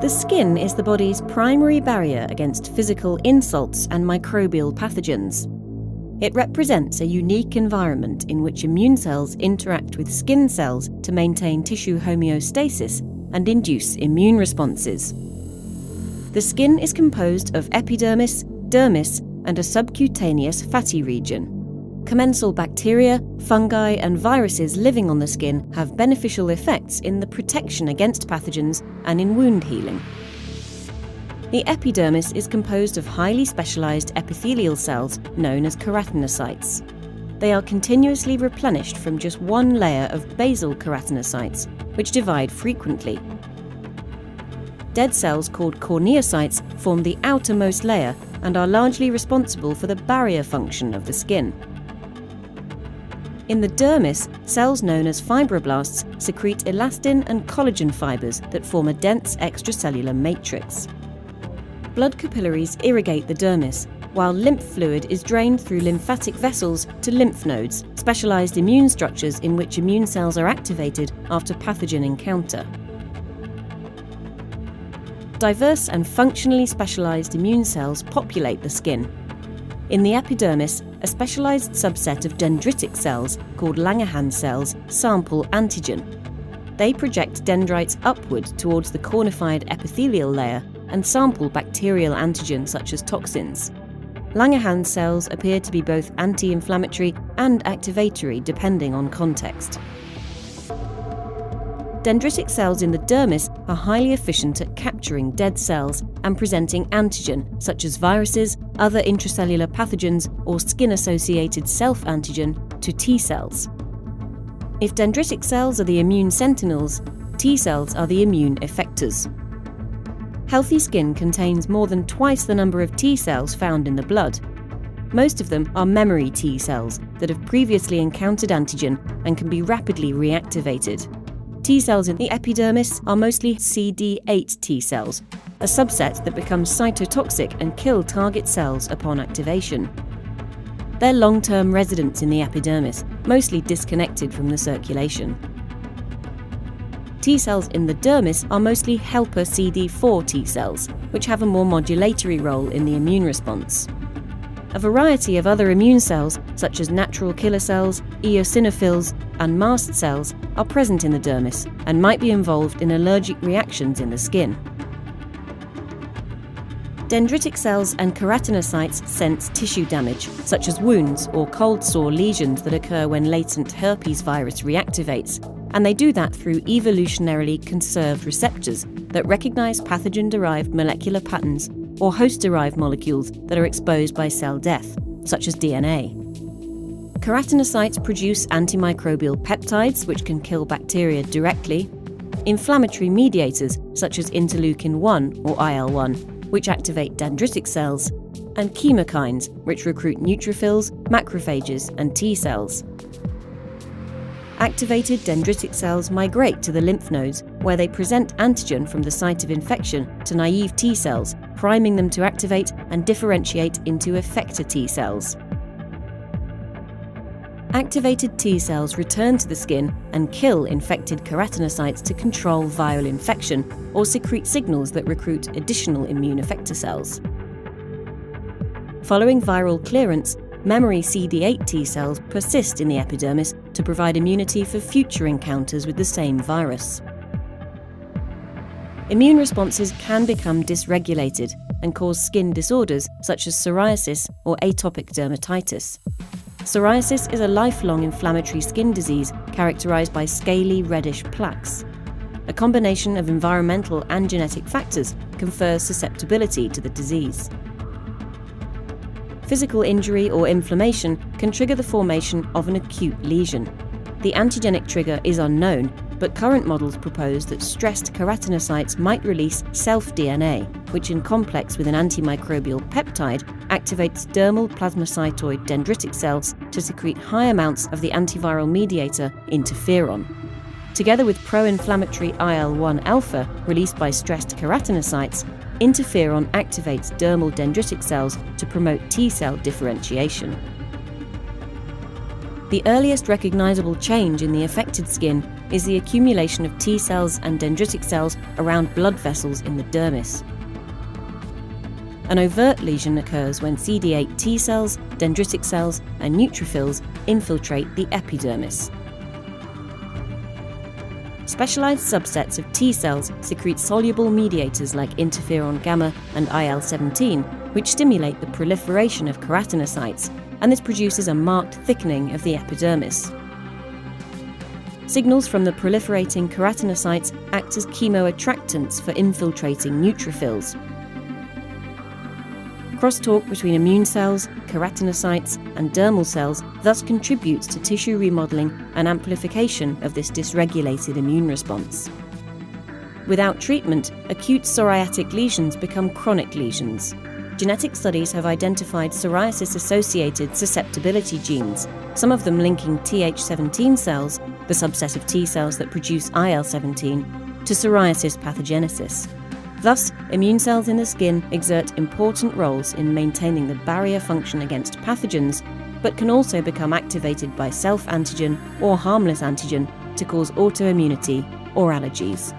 The skin is the body's primary barrier against physical insults and microbial pathogens. It represents a unique environment in which immune cells interact with skin cells to maintain tissue homeostasis and induce immune responses. The skin is composed of epidermis, dermis, and a subcutaneous fatty region. Commensal bacteria, fungi, and viruses living on the skin have beneficial effects in the protection against pathogens and in wound healing. The epidermis is composed of highly specialized epithelial cells known as keratinocytes. They are continuously replenished from just one layer of basal keratinocytes, which divide frequently. Dead cells called corneocytes form the outermost layer and are largely responsible for the barrier function of the skin. In the dermis, cells known as fibroblasts secrete elastin and collagen fibers that form a dense extracellular matrix. Blood capillaries irrigate the dermis, while lymph fluid is drained through lymphatic vessels to lymph nodes, specialized immune structures in which immune cells are activated after pathogen encounter. Diverse and functionally specialized immune cells populate the skin. In the epidermis, a specialized subset of dendritic cells, called Langerhans cells, sample antigen. They project dendrites upward towards the cornified epithelial layer and sample bacterial antigen such as toxins. Langerhans cells appear to be both anti-inflammatory and activatory depending on context. Dendritic cells in the dermis are highly efficient at capturing dead cells and presenting antigen such as viruses, other intracellular pathogens, or skin-associated self-antigen to T cells. If dendritic cells are the immune sentinels, T cells are the immune effectors. Healthy skin contains more than twice the number of T cells found in the blood. Most of them are memory T cells that have previously encountered antigen and can be rapidly reactivated. T cells in the epidermis are mostly CD8 T cells, a subset that becomes cytotoxic and kill target cells upon activation. They're long-term residents in the epidermis, mostly disconnected from the circulation. T cells in the dermis are mostly helper CD4 T cells, which have a more modulatory role in the immune response. A variety of other immune cells, such as natural killer cells, eosinophils, and mast cells, are present in the dermis and might be involved in allergic reactions in the skin. Dendritic cells and keratinocytes sense tissue damage, such as wounds or cold sore lesions that occur when latent herpes virus reactivates, and they do that through evolutionarily conserved receptors that recognize pathogen-derived molecular patterns or host-derived molecules that are exposed by cell death, such as DNA. Keratinocytes produce antimicrobial peptides, which can kill bacteria directly, inflammatory mediators, such as interleukin-1 or IL-1, which activate dendritic cells, and chemokines, which recruit neutrophils, macrophages, and T cells. Activated dendritic cells migrate to the lymph nodes, where they present antigen from the site of infection to naive T cells, priming them to activate and differentiate into effector T cells. Activated T cells return to the skin and kill infected keratinocytes to control viral infection or secrete signals that recruit additional immune effector cells. Following viral clearance, memory CD8 T cells persist in the epidermis to provide immunity for future encounters with the same virus. Immune responses can become dysregulated and cause skin disorders such as psoriasis or atopic dermatitis. Psoriasis is a lifelong inflammatory skin disease characterized by scaly reddish plaques. A combination of environmental and genetic factors confers susceptibility to the disease. Physical injury or inflammation can trigger the formation of an acute lesion. The antigenic trigger is unknown, but current models propose that stressed keratinocytes might release self-DNA, which in complex with an antimicrobial peptide activates dermal plasmacytoid dendritic cells to secrete high amounts of the antiviral mediator interferon. Together with pro-inflammatory IL-1 alpha released by stressed keratinocytes, interferon activates dermal dendritic cells to promote T cell differentiation. The earliest recognizable change in the affected skin is the accumulation of T cells and dendritic cells around blood vessels in the dermis. An overt lesion occurs when CD8 T cells, dendritic cells, and neutrophils infiltrate the epidermis. Specialized subsets of T cells secrete soluble mediators like interferon gamma and IL-17, which stimulate the proliferation of keratinocytes, and this produces a marked thickening of the epidermis. Signals from the proliferating keratinocytes act as chemoattractants for infiltrating neutrophils. Crosstalk between immune cells, keratinocytes, and dermal cells thus contributes to tissue remodeling and amplification of this dysregulated immune response. Without treatment, acute psoriatic lesions become chronic lesions. Genetic studies have identified psoriasis-associated susceptibility genes, some of them linking Th17 cells, the subset of T cells that produce IL-17, to psoriasis pathogenesis. Thus, immune cells in the skin exert important roles in maintaining the barrier function against pathogens, but can also become activated by self-antigen or harmless antigen to cause autoimmunity or allergies.